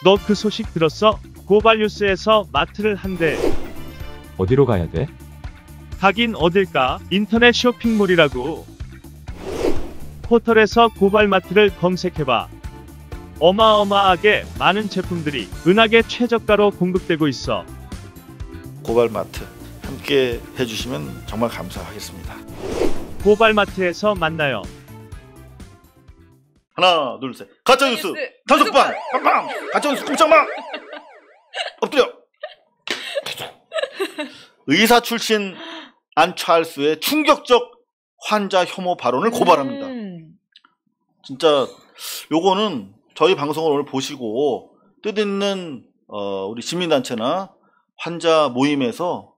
너 그 소식 들었어? 고발뉴스에서 마트를 한대. 어디로 가야 돼? 가긴 어딜까? 인터넷 쇼핑몰이라고. 포털에서 고발마트를 검색해봐. 어마어마하게 많은 제품들이 은하계 최저가로 공급되고 있어. 고발마트 함께 해주시면 정말 감사하겠습니다. 고발마트에서 만나요. 하나 둘 셋. 가짜뉴스 단속반 빵빵. 가짜뉴스 꼼짝마. 엎드려. 의사 출신 안찰수의 충격적 환자 혐오 발언을 고발합니다. 진짜 요거는 저희 방송을 오늘 보시고 뜻있는 우리 시민단체나 환자 모임에서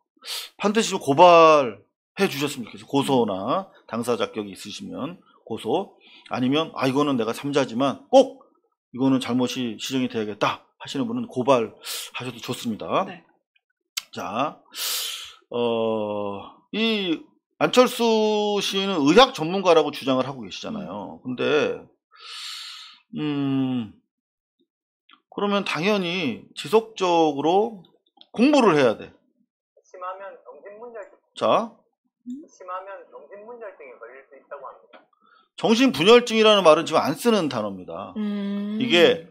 반드시 좀 고발해 주셨으면 좋겠어요. 고소나 당사 자격이 있으시면 고소, 아니면 이거는 내가 삼자지만 꼭 이거는 잘못이 시정이 돼야겠다 하시는 분은 고발하셔도 좋습니다. 네. 자, 이 안철수 씨는 의학 전문가라고 주장을 하고 계시잖아요. 근데 그러면 당연히 지속적으로 공부를 해야 돼. 심하면 정신분열증. 자, 심하면 정신분열증에 걸릴 수 있다고 합니다. 정신분열증이라는 말은 지금 안 쓰는 단어입니다. 이게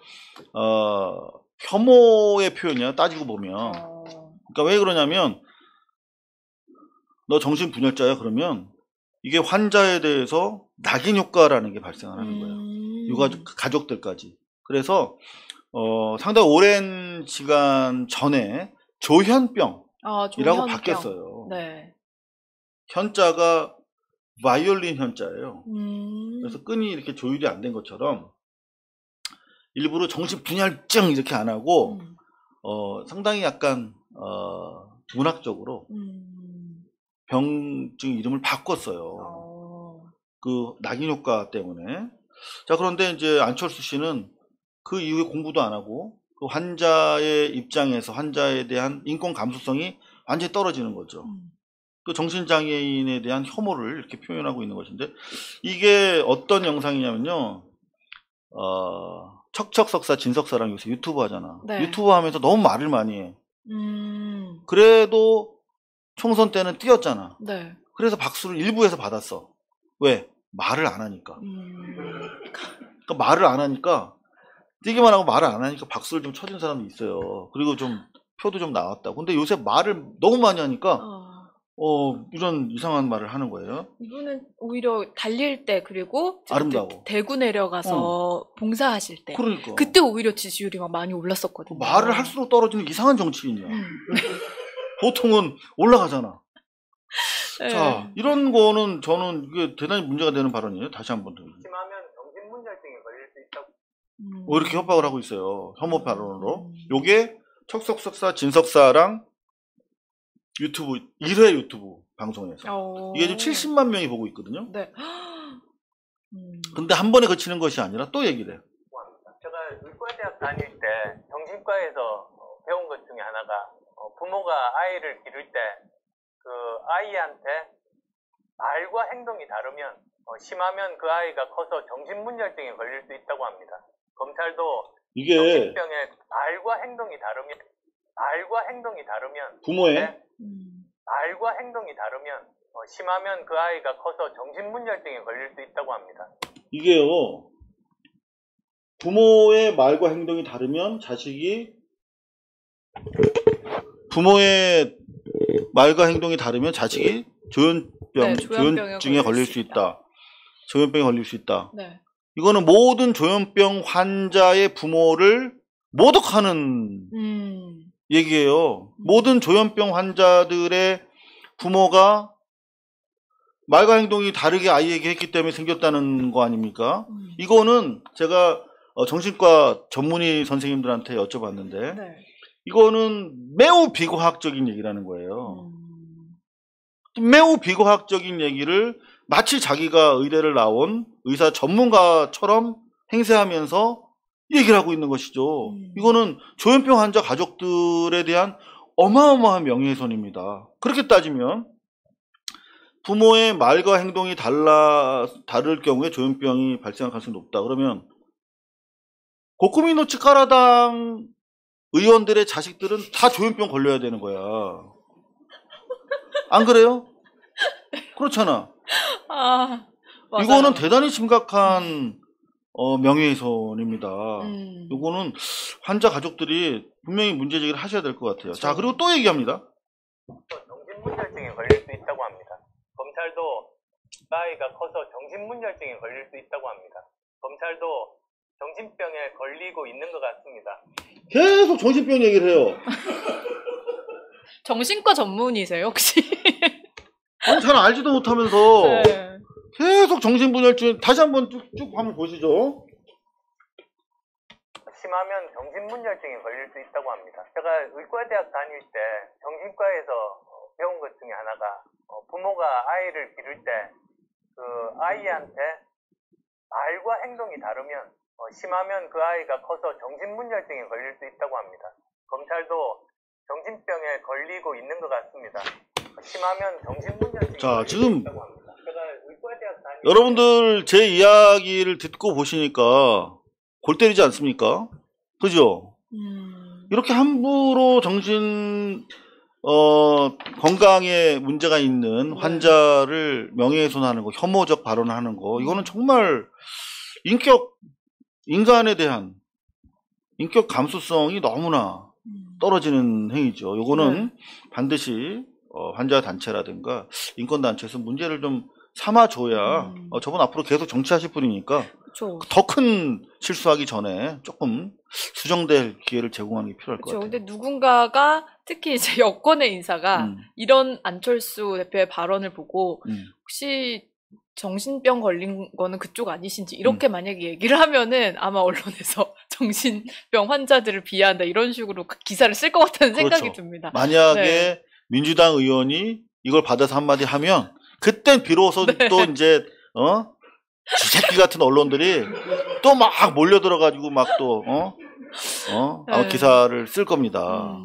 혐오의 표현이야, 따지고 보면. 그러니까 왜 그러냐면 너 정신분열자야 그러면 이게 환자에 대해서 낙인 효과라는 게 발생하는 거예요. 유가족, 가족들까지. 그래서 상당히 오랜 시간 전에 조현병이라고 조현병. 바뀌었어요. 네. 현자가 바이올린 현자예요. 그래서 끈이 이렇게 조율이 안 된 것처럼 일부러 정신분열증 이렇게 안 하고 상당히 약간 문학적으로 병증 이름을 바꿨어요. 그 낙인 효과 때문에. 자, 그런데 이제 안철수 씨는 그 이후에 공부도 안 하고 그 환자의 입장에서 환자에 대한 인권 감수성이 완전히 떨어지는 거죠. 그 정신장애인에 대한 혐오를 이렇게 표현하고 있는 것인데, 이게 어떤 영상이냐면요. 척척석사 진석사랑 요새 유튜브 하잖아. 네. 유튜브 하면서 너무 말을 많이 해. 그래도 총선 때는 뛰었잖아. 네. 그래서 박수를 일부에서 받았어. 왜? 말을 안 하니까. 그러니까 말을 안 하니까, 뛰기만 하고 말을 안 하니까 박수를 좀 쳐준 사람도 있어요. 그리고 좀 표도 좀 나왔다. 근데 요새 말을 너무 많이 하니까 이런 이상한 말을 하는 거예요. 이분은 오히려 달릴 때, 그리고 아름다워. 대구 내려가서 봉사하실 때, 그러니까. 그때 오히려 지지율이 막 많이 올랐었거든요. 말을 할수록 떨어지는 이상한 정치인이야. 보통은 올라가잖아. 네. 자, 이런 거는 저는 이게 대단히 문제가 되는 발언이에요. 다시 한번 더. 심하면 정신분열증에 걸릴 수 있다고. 왜 이렇게 협박을 하고 있어요? 혐오 발언으로. 요게 척석석사 진석사랑 유튜브 1회 유튜브 방송에서 이게 지금 70만 명이 보고 있거든요. 네. 근데 한 번에 그치는 것이 아니라 또 얘기를 해요. 제가 의과대학 다닐 때 정신과에서 배운 것 중에 하나가 부모가 아이를 기를 때 그 아이한테 말과 행동이 다르면 심하면 그 아이가 커서 정신분열증에 걸릴 수 있다고 합니다. 검찰도 이게 정신병의 말과 행동이 다르면 부모의 말과 행동이 다르면 심하면 그 아이가 커서 정신분열증에 걸릴 수 있다고 합니다. 이게요, 부모의 말과 행동이 다르면 자식이 조현증에 걸릴 수 있다. 조현병에 걸릴 수 있다. 네. 이거는 모든 조현병 환자의 부모를 모독하는 얘기예요. 모든 조현병 환자들의 부모가 말과 행동이 다르게 아이에게 했기 때문에 생겼다는 거 아닙니까? 이거는 제가 정신과 전문의 선생님들한테 여쭤봤는데, 네. 이거는 매우 비과학적인 얘기라는 거예요. 매우 비과학적인 얘기를 마치 자기가 의대를 나온 의사 전문가처럼 행세하면서 얘기를 하고 있는 것이죠. 이거는 조현병 환자 가족들에 대한 어마어마한 명예훼손입니다. 그렇게 따지면 부모의 말과 행동이 다를 경우에 조현병이 발생할 가능성이 높다. 그러면 고쿠미노치 까라당 의원들의 자식들은 다 조현병 걸려야 되는 거야. 안 그래요? 그렇잖아. 아, 맞아요. 이거는 대단히 심각한 명예훼손입니다. 이거는 환자 가족들이 분명히 문제 제기를 하셔야 될 것 같아요. 자, 그리고 또 얘기합니다. 정신분열증에 걸릴 수 있다고 합니다. 검찰도 그 아이가 커서 정신분열증에 걸릴 수 있다고 합니다. 검찰도 정신병에 걸리고 있는 것 같습니다. 계속 정신병 얘기를 해요. 정신과 전문의세요, 혹시? 아니, 잘 알지도 못하면서 네. 계속 정신분열증 다시 한번 쭉 한번 보시죠. 심하면 정신분열증에 걸릴 수 있다고 합니다. 제가 의과대학 다닐 때 정신과에서 배운 것 중에 하나가 부모가 아이를 기를 때 그 아이한테 말과 행동이 다르면 심하면 그 아이가 커서 정신분열증에 걸릴 수 있다고 합니다. 검찰도 정신병에 걸리고 있는 것 같습니다. 심하면 정신분열증에 자, 걸릴 지금 수 있다고 합니다. 제가 의과대학 다닐 때 여러분들 제 이야기를 듣고 보시니까 골 때리지 않습니까? 그죠? 이렇게 함부로 정신 건강에 문제가 있는 환자를 명예훼손하는 거, 혐오적 발언하는 거, 이거는 정말 인간에 대한 인격 감수성이 너무나 떨어지는 행위죠. 요거는 반드시 환자 단체라든가 인권 단체에서 문제를 좀 삼아줘야 저분 앞으로 계속 정치하실 분이니까 더 큰 실수하기 전에 조금 수정될 기회를 제공하는 게 필요할 것 그렇죠. 같아요. 근데 누군가가 특히 이제 여권의 인사가 이런 안철수 대표의 발언을 보고 혹시 정신병 걸린 거는 그쪽 아니신지 이렇게 만약에 얘기를 하면은 아마 언론에서 정신병 환자들을 비하한다 이런 식으로 기사를 쓸 것 같다는 그렇죠. 생각이 듭니다. 만약에 네. 민주당 의원이 이걸 받아서 한마디 하면 그땐 비로소 또 이제 쥐새끼 같은 언론들이 또 막 몰려들어가지고 막 또 아마 기사를 쓸 겁니다.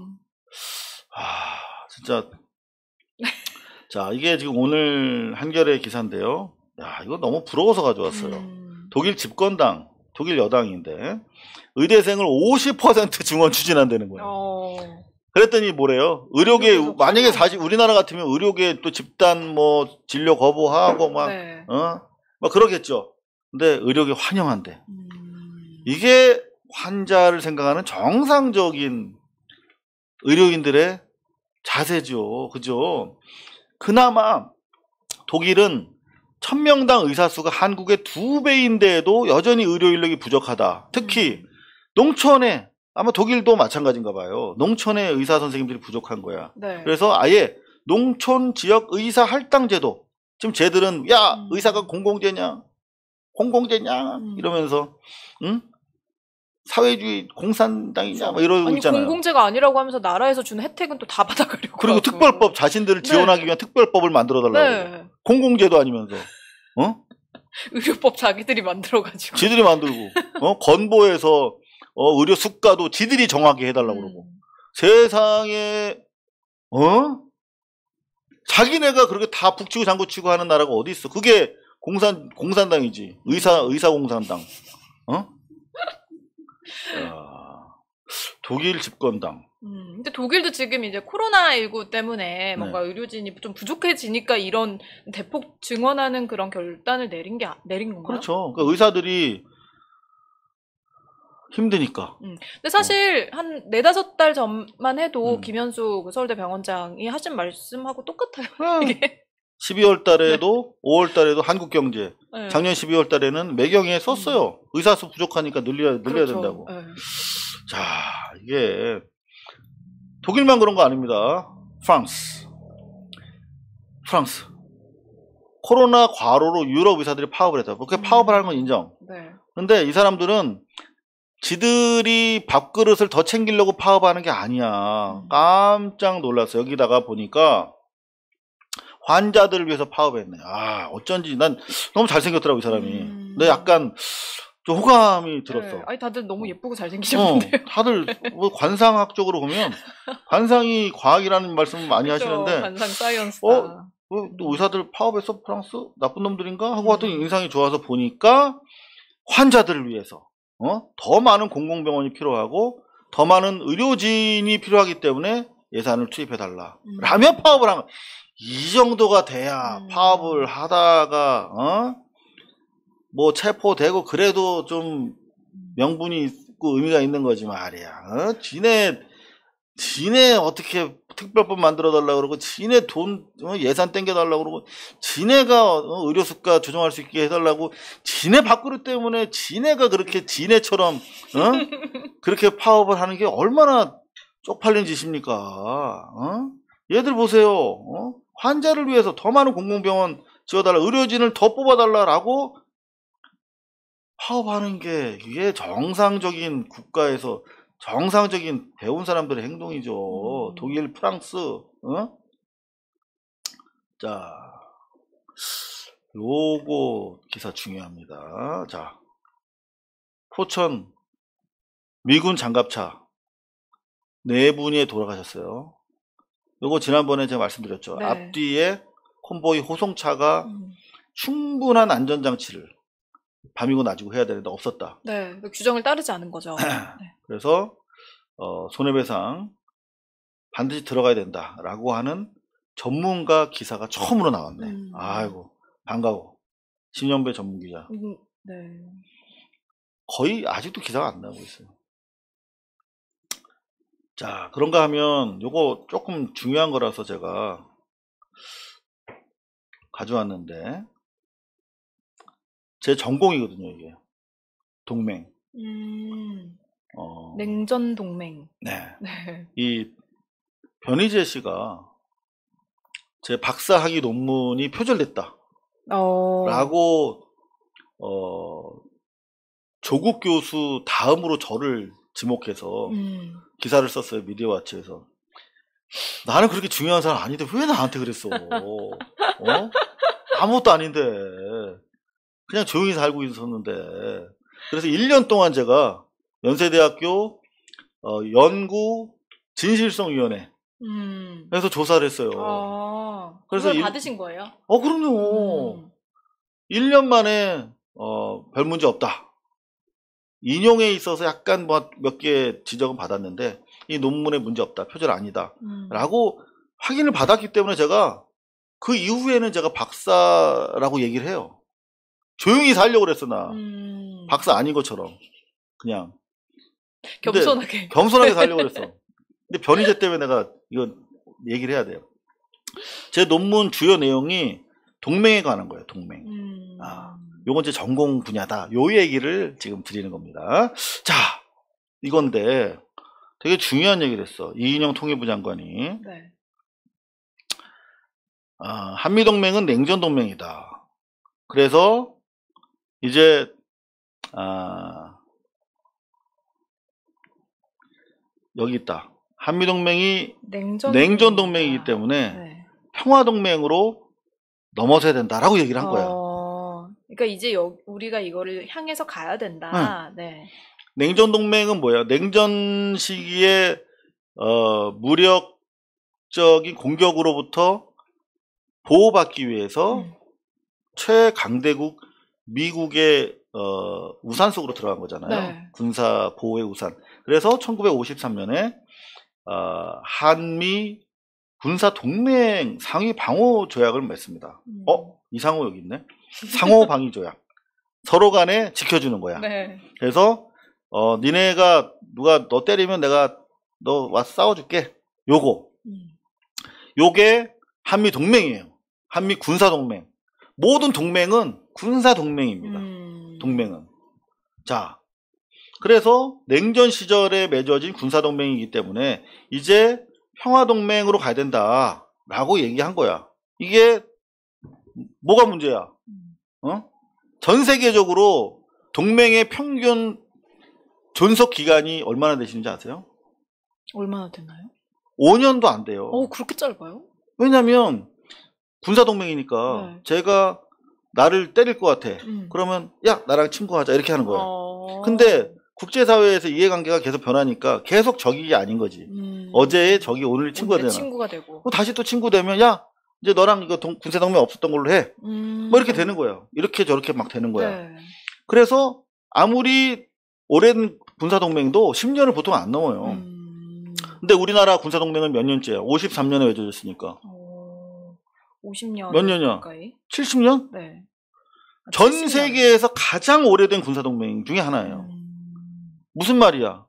진짜. 자, 이게 지금 오늘 한겨레 기사인데요. 야, 이거 너무 부러워서 가져왔어요. 독일 집권당, 독일 여당인데 의대생을 50% 증원 추진한다는 거예요. 그랬더니 뭐래요? 의료계 만약에 우리나라 같으면 의료계 또 집단 뭐 진료 거부하고 막 막 그러겠죠. 근데 의료계 환영한대. 이게 환자를 생각하는 정상적인 의료인들의 자세죠. 그죠? 그나마 독일은 1000명당 의사 수가 한국의 2배인데도 여전히 의료 인력이 부족하다. 특히 농촌에 아마 독일도 마찬가지인가 봐요. 농촌에 의사 선생님들이 부족한 거야. 네. 그래서 아예 농촌 지역 의사 할당 제도. 지금 쟤들은 야 의사가 공공재냐 이러면서 사회주의 공산당이냐 뭐 이러고 있잖아요. 공공재가 아니라고 하면서 나라에서 주는 혜택은 또 다 받아가려고. 그리고 특별법 자신들을 지원하기 위한 특별법을 만들어달라고. 공공재도 아니면서 의료법 자기들이 만들어가지고. 지들이 만들고 건보에서 의료 수가도 지들이 정하게 해달라고 그러고. 세상에 자기네가 그렇게 다 북치고 장구치고 하는 나라가 어디 있어? 그게 공산당이지. 의사 공산당. 독일 집권당. 근데 독일도 지금 이제 코로나19 때문에 뭔가 의료진이 좀 부족해지니까 이런 대폭 증원하는 그런 결단을 내린 건가요? 그렇죠. 그러니까 의사들이 힘드니까. 근데 사실 한 4-5달 전만 해도 김현수 그 서울대 병원장이 하신 말씀하고 똑같아요. 이게. 12월 달에도 5월 달에도 한국경제. 작년 12월 달에는 매경에 썼어요. 의사 수 부족하니까 늘려야 그렇죠. 된다고. 자, 이게 독일만 그런 거 아닙니다. 프랑스. 코로나 과로로 유럽 의사들이 파업을 했다. 그렇게 파업을 하는 건 인정. 근데 이 사람들은 지들이 밥그릇을 더 챙기려고 파업하는 게 아니야. 깜짝 놀랐어. 여기다가 보니까 환자들을 위해서 파업했네. 어쩐지 난 너무 잘생겼더라고 이 사람이. 근데 약간 좀 호감이 들었어. 아니 다들 너무 예쁘고 잘생기셨는데요. 다들 뭐 관상학적으로 보면 관상이 과학이라는 말씀 많이 하시는데 관상 사이언스다. 또 의사들 파업했어? 프랑스? 나쁜 놈들인가? 하고 하더니 인상이 좋아서 보니까 환자들을 위해서 더 많은 공공병원이 필요하고 더 많은 의료진이 필요하기 때문에 예산을 투입해달라. 라면 파업을 하면 이 정도가 돼야 파업을 하다가 뭐 체포되고 그래도 좀 명분이 있고 의미가 있는 거지 말이야. 지네 어떻게 특별법 만들어 달라고 그러고 지네 돈 예산 땡겨 달라고 그러고 지네가 의료 수가 조정할 수 있게 해달라고 지네 밥그릇 때문에 지네가 그렇게 지네처럼 그렇게 파업을 하는 게 얼마나 쪽팔린 짓입니까? 얘들 보세요. 환자를 위해서 더 많은 공공병원 지어달라, 의료진을 더 뽑아달라라고 파업하는 게 이게 정상적인 국가에서 정상적인 배운 사람들의 행동이죠. 독일, 프랑스, 자, 요거 기사 중요합니다. 자, 포천 미군 장갑차 4분이 돌아가셨어요. 요거 지난번에 제가 말씀드렸죠. 네. 앞뒤에 콘보이 호송차가 충분한 안전장치를 밤이고 낮이고 해야 되는데 없었다. 네, 규정을 따르지 않은 거죠. 네. 그래서 손해배상 반드시 들어가야 된다라고 하는 전문가 기사가 처음으로 나왔네. 아이고 반가워. 신영배 전문기자. 네. 거의 아직도 기사가 안 나오고 있어요. 자, 그런가 하면 요거 조금 중요한 거라서 제가 가져왔는데 제 전공이거든요, 이게. 동맹. 냉전 동맹. 네. 네. 이 변희재 씨가 제 박사학위 논문이 표절됐다. 라고 조국 교수 다음으로 저를 지목해서 기사를 썼어요, 미디어와치에서. 나는 그렇게 중요한 사람 아닌데 왜 나한테 그랬어? 아무것도 아닌데. 그냥 조용히 살고 있었는데. 그래서 1년 동안 제가 연세대학교 연구 진실성위원회 그래서 조사를 했어요. 그래서 받으신 거예요? 그럼요. 1년 만에 별 문제 없다. 인용에 있어서 약간 뭐 몇 개 지적은 받았는데 이 논문에 문제 없다. 표절 아니다. 라고 확인을 받았기 때문에 제가 그 이후에는 제가 박사라고 얘기를 해요. 조용히 살려고 그랬어, 나. 박사 아닌 것처럼. 그냥. 겸손하게. 겸손하게 살려고 그랬어. 근데 변희재 때문에 내가 이거 얘기를 해야 돼요. 제 논문 주요 내용이 동맹에 관한 거예요, 동맹. 요건 제 전공 분야다. 요 얘기를 지금 드리는 겁니다. 자, 이건데 되게 중요한 얘기를 했어. 이인영 통일부 장관이. 네. 한미동맹은 냉전동맹이다. 그래서 이제 여기 있다. 한미동맹이 냉전동맹이기 때문에 네. 평화동맹으로 넘어서야 된다라고 얘기를 한 거야. 그러니까 이제 우리가 이거를 향해서 가야 된다. 네. 냉전동맹은 뭐야? 냉전 시기에 무력적인 공격으로부터 보호받기 위해서 최강대국 미국의 우산 속으로 들어간 거잖아요. 네. 군사 보호의 우산. 그래서 1953년에 한미 군사 동맹 상위 방호 조약을 맺습니다. 이상호 여기 있네. 상호 방위 조약. 서로 간에 지켜주는 거야. 네. 그래서 니네가 누가 너 때리면 내가 너 와서 싸워줄게. 요게 한미 동맹이에요. 한미 군사 동맹. 모든 동맹은 군사 동맹입니다. 동맹은. 자, 그래서 냉전 시절에 맺어진 군사 동맹이기 때문에 이제 평화 동맹으로 가야 된다라고 얘기한 거야. 이게 뭐가 문제야? 전 세계적으로 동맹의 평균 존속 기간이 얼마나 되시는지 아세요? 얼마나 되나요? 5년도 안 돼요. 그렇게 짧아요? 왜냐면 군사 동맹이니까 제가 나를 때릴 것 같아. 그러면 야 나랑 친구하자 이렇게 하는 거야. 근데 국제사회에서 이해관계가 계속 변하니까 계속 적이 아닌 거지. 어제의 적이 오늘 친구가 되잖아. 친구가 되고. 다시 또 친구 되면 야 이제 너랑 이거 군사 동맹 없었던 걸로 해. 뭐 이렇게 되는 거예요. 이렇게 저렇게 막 되는 거야. 네. 그래서 아무리 오랜 군사동맹도 10년을 보통 안 넘어요. 근데 우리나라 군사동맹은 몇 년째야? 53년에 맺어졌으니까. 50년. 몇 년이야? 가까이? 70년? 네. 전 70년. 세계에서 가장 오래된 군사동맹 중에 하나예요. 무슨 말이야?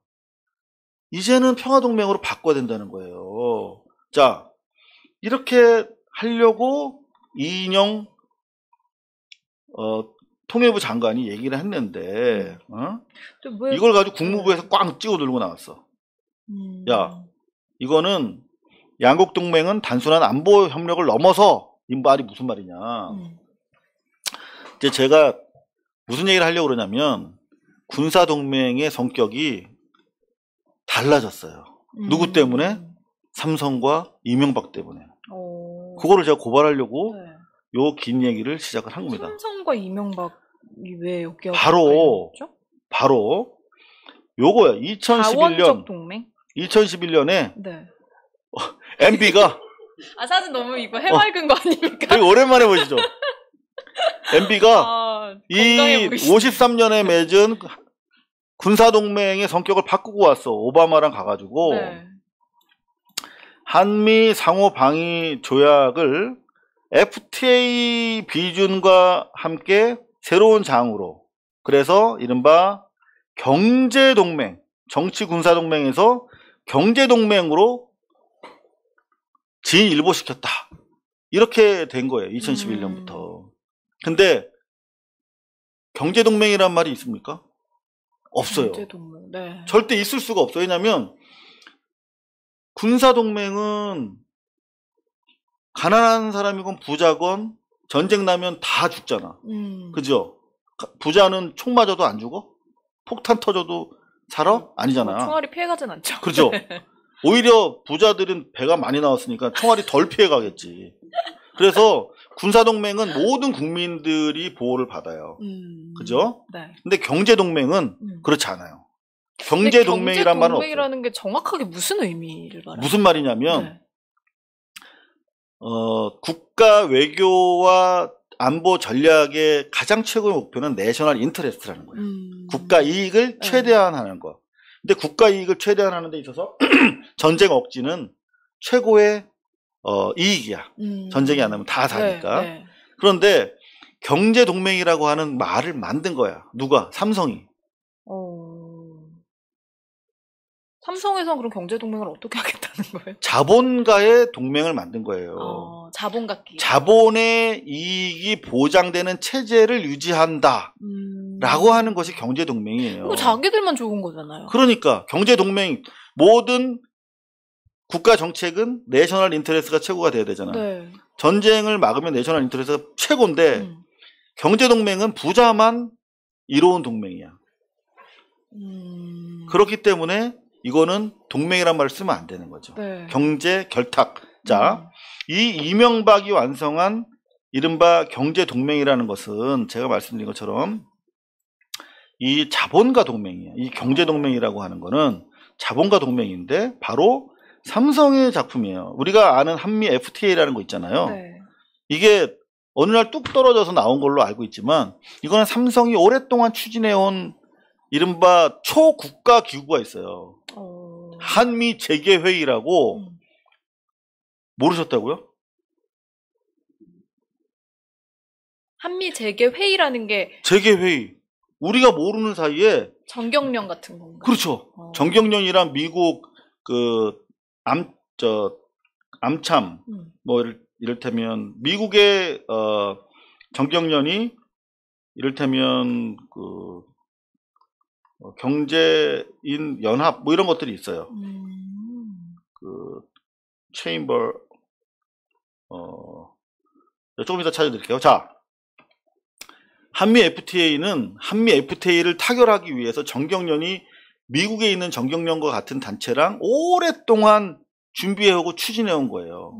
이제는 평화동맹으로 바꿔야 된다는 거예요. 자, 이렇게 하려고 이인영 통일부 장관이 얘기를 했는데 이걸 가지고 국무부에서 꽝 찍어 들고 나왔어. 야, 이거는 양국 동맹은 단순한 안보 협력을 넘어서 이 말이 무슨 말이냐. 이제 제가 무슨 얘기를 하려고 그러냐면 군사 동맹의 성격이 달라졌어요. 누구 때문에? 삼성과 이명박 때문에. 그거를 제가 고발하려고 네. 요 긴 얘기를 시작을 한 겁니다. 삼성과 이명박이 왜 여기 바로 요거야. 2011년 동맹? 2011년에 네. MB가 사진 너무 이거 해맑은 거 아닙니까? 되게 오랜만에 보시죠. MB가 이 53년에 맺은 군사동맹의 성격을 바꾸고 왔어. 오바마랑 가가지고 네. 한미 상호방위 조약을 FTA 비준과 함께 새로운 장으로, 그래서 이른바 경제동맹, 정치군사동맹에서 경제동맹으로 진일보시켰다. 이렇게 된 거예요. 2011년부터. 근데 경제동맹이란 말이 있습니까? 없어요. 경제동맹. 네. 절대 있을 수가 없어요. 왜냐하면 군사동맹은 가난한 사람이건 부자건 전쟁 나면 다 죽잖아. 그죠? 부자는 총 맞아도 안 죽어? 폭탄 터져도 살아? 아니잖아. 총알이 피해가진 않죠. 그렇죠. 오히려 부자들은 배가 많이 나왔으니까 총알이 덜 피해가겠지. 그래서 군사동맹은 모든 국민들이 보호를 받아요. 그죠? 네. 근데 경제동맹은 그렇지 않아요. 경제동맹이란 말은 없어요. 경제동맹이라는 게 정확하게 무슨 의미를 말하는 무슨 말이냐면 네. 국가 외교와 안보 전략의 가장 최고의 목표는 내셔널 인터레스트라는 거예요. 국가 이익을 최대한하는 거. 근데 국가 이익을 최대한하는 데 있어서 전쟁 억지는 최고의 이익이야. 전쟁이 안 나면 다 사니까. 네. 그런데 경제동맹이라고 하는 말을 만든 거야. 누가? 삼성이. 삼성에서는 그럼 경제동맹을 어떻게 하겠다는 거예요? 자본가의 동맹을 만든 거예요. 자본가끼리. 자본의 이익이 보장되는 체제를 유지한다. 라고 하는 것이 경제동맹이에요. 그거 자기들만 좋은 거잖아요. 그러니까 경제동맹, 모든 국가 정책은 내셔널 인터레스가 최고가 돼야 되잖아. 네. 전쟁을 막으면 내셔널 인터레스가 최고인데 경제동맹은 부자만 이로운 동맹이야. 그렇기 때문에 이거는 동맹이란 말을 쓰면 안 되는 거죠. 네. 경제 결탁. 자, 이 이명박이 완성한 이른바 경제동맹이라는 것은 제가 말씀드린 것처럼 이 자본가 동맹이에요. 이 경제동맹이라고 하는 거는 자본가 동맹인데 바로 삼성의 작품이에요. 우리가 아는 한미 FTA라는 거 있잖아요. 네. 이게 어느 날 뚝 떨어져서 나온 걸로 알고 있지만 이거는 삼성이 오랫동안 추진해온 이른바 초국가 기구가 있어요. 한미 재계회의라고. 모르셨다고요? 한미 재계회의라는 게 재계회의. 우리가 모르는 사이에 정경련 같은 건가요? 그렇죠. 정경련이란 미국 암참 뭐 이를테면 미국의 정경련이 이를테면 경제인 연합 뭐 이런 것들이 있어요. 체인버 조금 이따 찾아드릴게요. 자, 한미 FTA는 한미 FTA를 타결하기 위해서 정경련이 미국에 있는 정경련과 같은 단체랑 오랫동안 준비해오고 추진해온 거예요.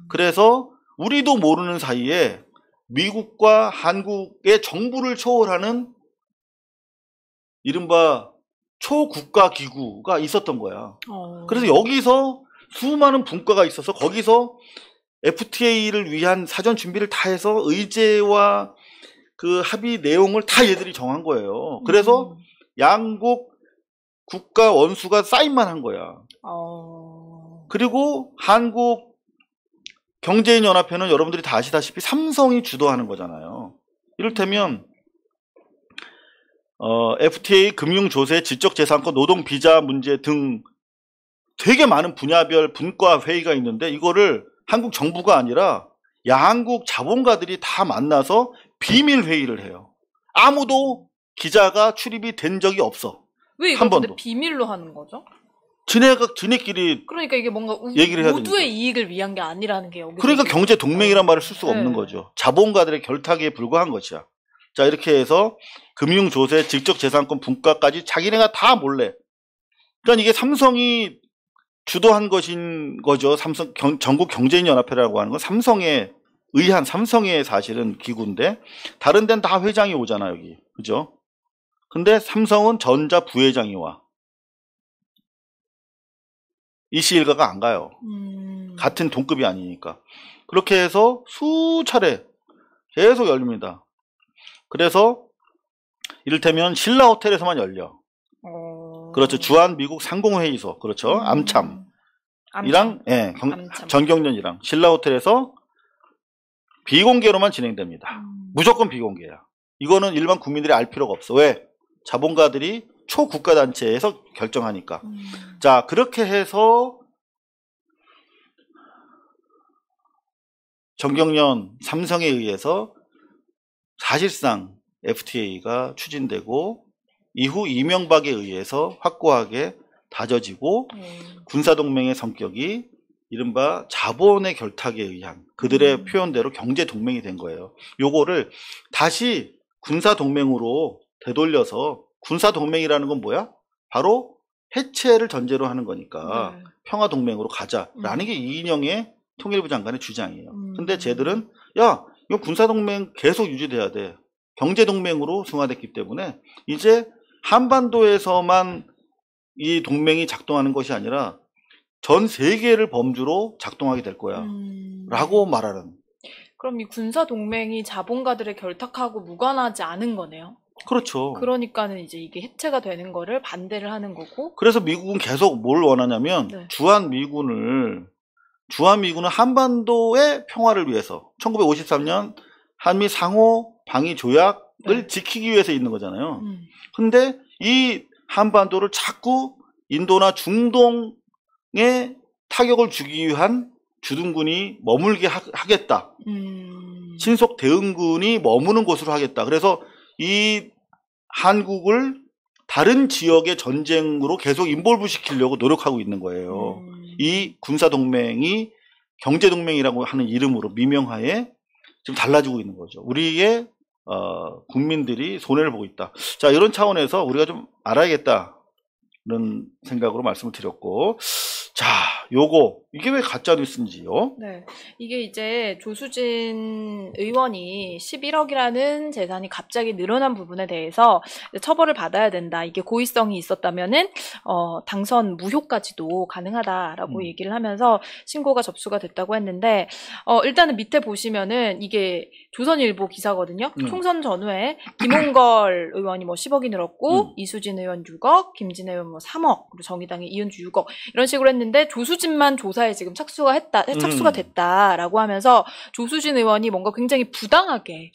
그래서 우리도 모르는 사이에 미국과 한국의 정부를 초월하는 이른바 초국가 기구가 있었던 거야. 그래서 여기서 수많은 분과가 있어서 거기서 FTA를 위한 사전 준비를 다 해서 의제와 그 합의 내용을 다 얘들이 정한 거예요. 그래서 양국 국가 원수가 사인만 한 거야. 그리고 한국 경제인연합회는 여러분들이 다 아시다시피 삼성이 주도하는 거잖아요. 이를테면 FTA 금융조세, 지적재산권, 노동비자 문제 등 되게 많은 분야별 분과 회의가 있는데 이거를 한국 정부가 아니라 양국 자본가들이 다 만나서 비밀 회의를 해요. 아무도 기자가 출입이 된 적이 없어. 왜 이걸 근데 비밀로 하는 거죠? 지네끼리 그러니까 이게 뭔가 얘기를 해야 모두의 되니까. 이익을 위한 게 아니라는 게 여기. 그러니까 경제 동맹이란 말을 쓸 수가 없는 거죠. 자본가들의 결탁에 불과한 것이야. 자, 이렇게 해서 금융조세, 직접재산권 분과까지 자기네가 다 몰래. 그러니까 이게 삼성이 주도한 것인 거죠. 삼성 전국 경제인연합회라고 하는 건 삼성에 의한 삼성의 사실은 기구인데 다른 데는 다 회장이 오잖아 여기. 그죠? 근데 삼성은 전자 부회장이 와. 이씨 일가가 안 가요. 같은 동급이 아니니까. 그렇게 해서 수차례 계속 열립니다. 그래서 이를테면 신라 호텔에서만 열려. 그렇죠. 주한 미국 상공회의소. 그렇죠. 암참이랑 예, 전경련이랑 신라 호텔에서 비공개로만 진행됩니다. 무조건 비공개야. 이거는 일반 국민들이 알 필요가 없어. 왜? 자본가들이 초국가 단체에서 결정하니까. 자, 그렇게 해서 전경련 삼성에 의해서 사실상 FTA가 추진되고 이후 이명박에 의해서 확고하게 다져지고 군사동맹의 성격이 이른바 자본의 결탁에 의한 그들의 표현대로 경제동맹이 된 거예요. 요거를 다시 군사동맹으로 되돌려서 군사동맹이라는 건 뭐야? 바로 해체를 전제로 하는 거니까 평화동맹으로 가자라는 게 이인영의 통일부 장관의 주장이에요. 근데 쟤들은 야, 이거 군사동맹 계속 유지돼야 돼. 경제동맹으로 승화됐기 때문에 이제 한반도에서만 이 동맹이 작동하는 것이 아니라 전 세계를 범주로 작동하게 될 거야. 라고 말하는. 그럼 이 군사동맹이 자본가들의 결탁하고 무관하지 않은 거네요? 그렇죠. 그러니까는 이제 이게 해체가 되는 거를 반대를 하는 거고. 그래서 미국은 계속 뭘 원하냐면 주한미군은 한반도의 평화를 위해서 1953년 한미 상호 방위 조약을 지키기 위해서 있는 거잖아요. 근데 이 한반도를 자꾸 인도나 중동에 타격을 주기 위한 주둔군이 머물게 하겠다. 신속 대응군이 머무는 곳으로 하겠다. 그래서 이 한국을 다른 지역의 전쟁으로 계속 인볼브 시키려고 노력하고 있는 거예요. 이 군사동맹이 경제동맹이라고 하는 이름으로 미명하에 지금 달라지고 있는 거죠. 우리의 국민들이 손해를 보고 있다. 자, 이런 차원에서 우리가 좀 알아야겠다는 생각으로 말씀을 드렸고, 자, 이게 왜 가짜뉴스인지요? 네. 이게 이제 조수진 의원이 11억이라는 재산이 갑자기 늘어난 부분에 대해서 처벌을 받아야 된다. 이게 고의성이 있었다면은, 당선 무효까지도 가능하다라고 얘기를 하면서 신고가 접수가 됐다고 했는데, 일단은 밑에 보시면은 이게 조선일보 기사거든요. 총선 전후에 김홍걸 의원이 뭐 10억이 늘었고, 이수진 의원 6억, 김진애 의원 뭐 3억, 그리고 정의당의 이은주 6억, 이런 식으로 했는데, 조수진만 조사에 지금 착수가 됐다라고 하면서 조수진 의원이 뭔가 굉장히 부당하게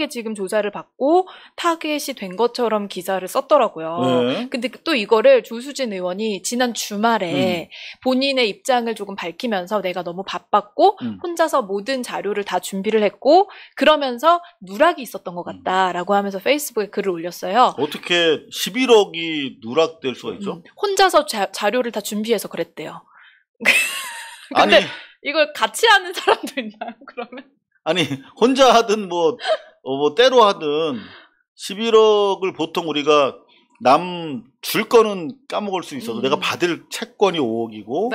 지금 조사를 받고 타겟이 된 것처럼 기사를 썼더라고요. 근데 또 이거를 조수진 의원이 지난 주말에 본인의 입장을 조금 밝히면서 내가 너무 바빴고 혼자서 모든 자료를 다 준비를 했고 그러면서 누락이 있었던 것 같다라고 하면서 페이스북에 글을 올렸어요. 어떻게 11억이 누락될 수가 있죠? 혼자서 자료를 다 준비해서 그랬대요. 근데 아니, 이걸 같이 하는 사람도 있나요, 그러면? 아니, 혼자 하든 뭐 때로 하든 11억을 보통 우리가 남 줄 거는 까먹을 수 있어도 내가 받을 채권이 5억이고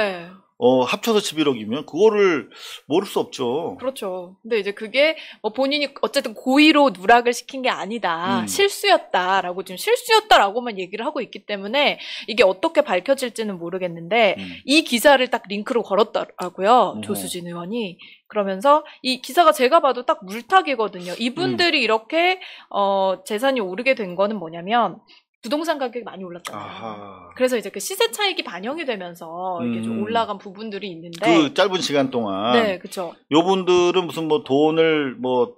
합쳐서 11억이면 그거를 모를 수 없죠. 그렇죠. 근데 이제 그게 본인이 어쨌든 고의로 누락을 시킨 게 아니다. 실수였다라고 지금 실수였다라고만 얘기를 하고 있기 때문에 이게 어떻게 밝혀질지는 모르겠는데 이 기사를 딱 링크로 걸었더라고요. 조수진 의원이. 그러면서 이 기사가 제가 봐도 딱 물타기거든요. 이분들이 이렇게 재산이 오르게 된 거는 뭐냐면 부동산 가격이 많이 올랐잖아요. 아하. 그래서 이제 그 시세 차익이 반영이 되면서 이게 좀 올라간 부분들이 있는데 그 짧은 시간 동안 네, 그렇죠. 요 분들은 무슨 뭐 돈을 뭐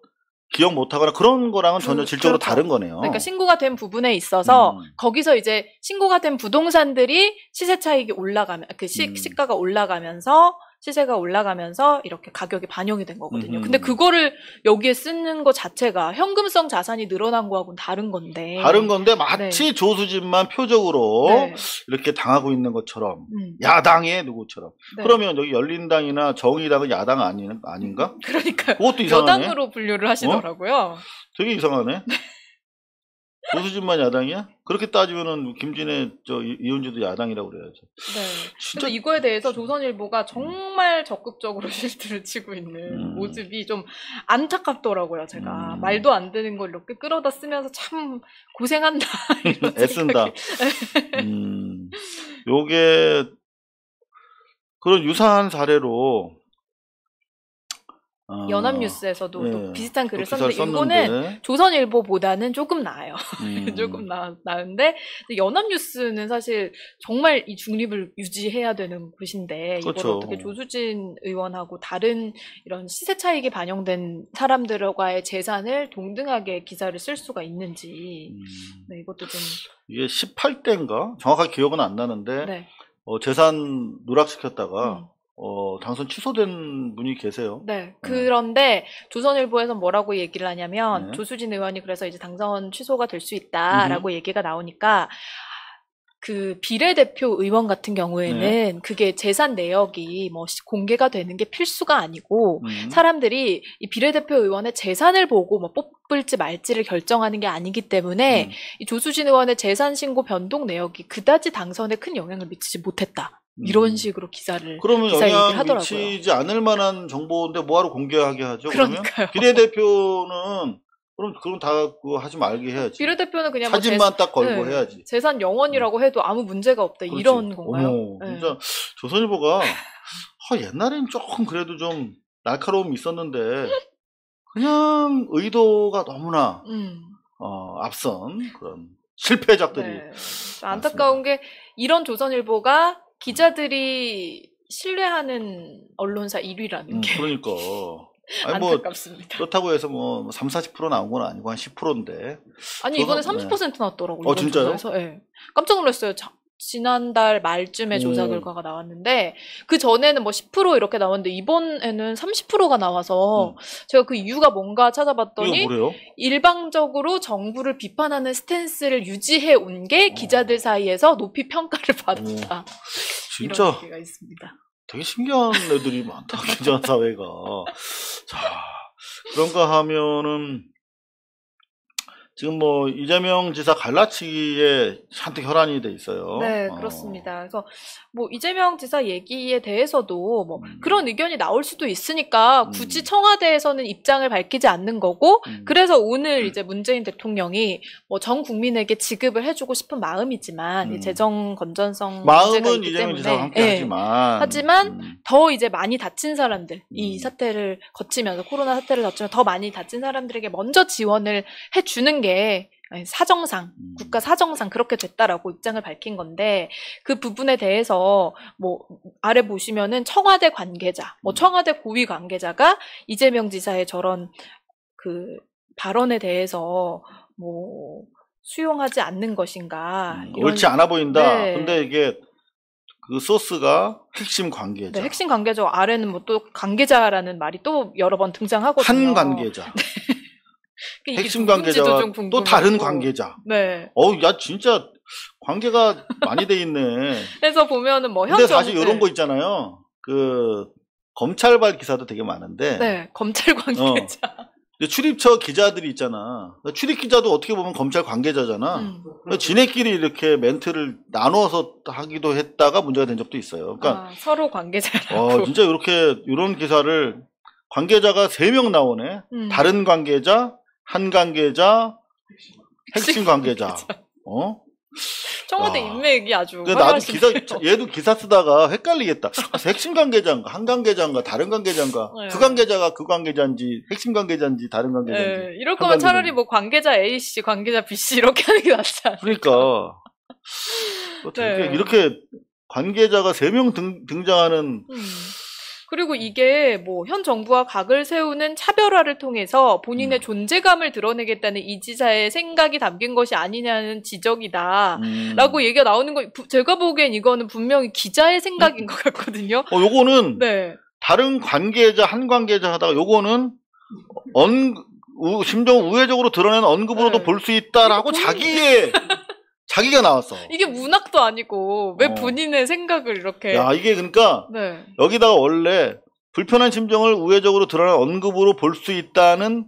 기억 못하거나 그런 거랑은 전혀 질적으로 그렇죠. 다른 거네요. 그러니까 신고가 된 부분에 있어서 거기서 이제 신고가 된 부동산들이 시세 차익이 올라가면 그 시가가 올라가면서 시세가 올라가면서 이렇게 가격이 반영이 된 거거든요. 근데 그거를 여기에 쓰는 것 자체가 현금성 자산이 늘어난 거하고는 다른 건데. 다른 건데 마치 조수진만 표적으로 네. 이렇게 당하고 있는 것처럼 야당의 누구처럼. 네. 그러면 여기 열린당이나 정의당은 야당 아닌가? 그러니까요. 그것도 이상하네. 여당으로 분류를 하시더라고요. 되게 이상하네. 조수진만 야당이야? 그렇게 따지면은 김진애 이은주도 야당이라고 그래야죠. 네. 진짜 그래서 이거에 대해서 조선일보가 정말 적극적으로 실드를 치고 있는 모습이 좀 안타깝더라고요. 제가 말도 안 되는 걸 이렇게 끌어다 쓰면서 참 고생한다. 이런 애쓴다. 생각이. 요게 그런 유사한 사례로 연합뉴스에서도 네, 또 비슷한 글을 또 기사를 썼는데 이거는 조선일보보다는 조금 나아요. 조금 나은데 연합뉴스는 사실 정말 이 중립을 유지해야 되는 곳인데 그렇죠. 이걸 어떻게 조수진 의원하고 다른 이런 시세 차익이 반영된 사람들과의 재산을 동등하게 기사를 쓸 수가 있는지 네, 이것도 좀 이게 18대인가? 정확하게 기억은 안 나는데 네. 재산 누락시켰다가 당선 취소된 분이 계세요. 네. 그런데 조선일보에서 뭐라고 얘기를 하냐면 네. 조수진 의원이 그래서 이제 당선 취소가 될 수 있다라고 얘기가 나오니까 그 비례대표 의원 같은 경우에는 네. 그게 재산 내역이 뭐 공개가 되는 게 필수가 아니고 사람들이 이 비례대표 의원의 재산을 보고 뭐 뽑을지 말지를 결정하는 게 아니기 때문에 이 조수진 의원의 재산 신고 변동 내역이 그다지 당선에 큰 영향을 미치지 못했다. 이런 식으로 기사 그러면 얘기를 영향 하더라고요. 미치지 않을 만한 정보인데 뭐하러 공개하게 하죠? 그러니까요. 그러면 비례대표는 그럼 다 그거 하지 말게 해야지. 비례대표는 그냥 사진만 딱 걸고 네, 해야지. 재산 영원이라고 해도 아무 문제가 없다. 그렇지. 이런 건가요? 어머, 네. 진짜 조선일보가 옛날엔 조금 그래도 좀 날카로움이 있었는데 그냥 의도가 너무나 앞선 그런 실패작들이. 네. 안타까운 게 이런 조선일보가 기자들이 신뢰하는 언론사 1위라는 게 그러니까. 아니 뭐 안타깝습니다. 그렇다고 해서 뭐 3, 40% 나온 건 아니고 한 10%인데. 아니 이번에 30% 나왔더라고요. 진짜요? 네. 깜짝 놀랐어요. 지난달 말쯤에 조사 결과가 나왔는데 그 전에는 뭐 10% 이렇게 나왔는데 이번에는 30%가 나와서 제가 그 이유가 뭔가 찾아봤더니 이거 뭐래요? 일방적으로 정부를 비판하는 스탠스를 유지해 온 게 기자들 사이에서 높이 평가를 받았다. 진짜 이런 얘기가 있습니다. 되게 신기한 애들이 많다. 기자 사회가. 자, 그런가 하면은 지금 뭐 이재명 지사 갈라치기에 잔뜩 혈안이 돼 있어요. 네, 그렇습니다. 그래서 뭐 이재명 지사 얘기에 대해서도 뭐 그런 의견이 나올 수도 있으니까 굳이 청와대에서는 입장을 밝히지 않는 거고 그래서 오늘 이제 문재인 대통령이 뭐 전 국민에게 지급을 해주고 싶은 마음이지만 이 재정 건전성 문제가 마음은 있기 이재명 때문에 지사와 함께 하지만 더 이제 많이 다친 사람들 이 사태를 거치면서 코로나 사태를 거치면서 더 많이 다친 사람들에게 먼저 지원을 해주는 게 사정상 국가 사정상 그렇게 됐다라고 입장을 밝힌 건데 그 부분에 대해서 뭐 아래 보시면은 청와대 관계자 뭐 청와대 고위 관계자가 이재명 지사의 저런 그 발언에 대해서 뭐 수용하지 않는 것인가 옳지 않아 보인다. 네. 근데 이게 그 소스가 핵심 관계자. 네, 핵심 관계자 아래는 뭐 또 관계자라는 말이 또 여러 번 등장하거든요. 한 관계자. 이게 핵심 관계자와 또 다른 관계자. 네. 야 진짜 관계가 많이 돼 있네. 그래서 보면은 뭐 근데 사실 이런 거 있잖아요. 그 검찰발 기사도 되게 많은데. 네, 검찰 관계자. 출입처 기자들이 있잖아. 출입 기자도 어떻게 보면 검찰 관계자잖아. 지네끼리 이렇게 멘트를 나눠서 하기도 했다가 문제가 된 적도 있어요. 그러니까 서로 관계자라고. 진짜 이런 기사를 관계자가 3명 나오네. 다른 관계자, 한 관계자, 핵심 관계자. 청와대 인맥이 아주 나도 활발하시네요. 얘도 기사 쓰다가 헷갈리겠다. 핵심 관계자인가, 한 관계자인가, 다른 관계자인가, 네. 그 관계자가 그 관계자인지, 핵심 관계자인지, 다른 관계자인지. 네, 이럴 거면 차라리 뭐 관계자 A씨, 관계자 B씨 이렇게 하는 게 낫지 않을까. 그러니까. 네. 이렇게 관계자가 3명 등장하는. 그리고 이게 뭐 현 정부와 각을 세우는 차별화를 통해서 본인의 존재감을 드러내겠다는 이 지사의 생각이 담긴 것이 아니냐는 지적이다. 라고 얘기가 나오는 거, 제가 보기엔 이거는 분명히 기자의 생각인 것 같거든요. 요거는 네. 다른 관계자, 한 관계자 하다가 요거는 심정 우회적으로 드러낸 언급으로도 네. 볼 수 있다라고 자기가 나왔어. 이게 문학도 아니고 왜 본인의 생각을 이렇게. 야, 이게 그러니까 네. 여기다가 원래 불편한 심정을 우회적으로 드러낸 언급으로 볼 수 있다는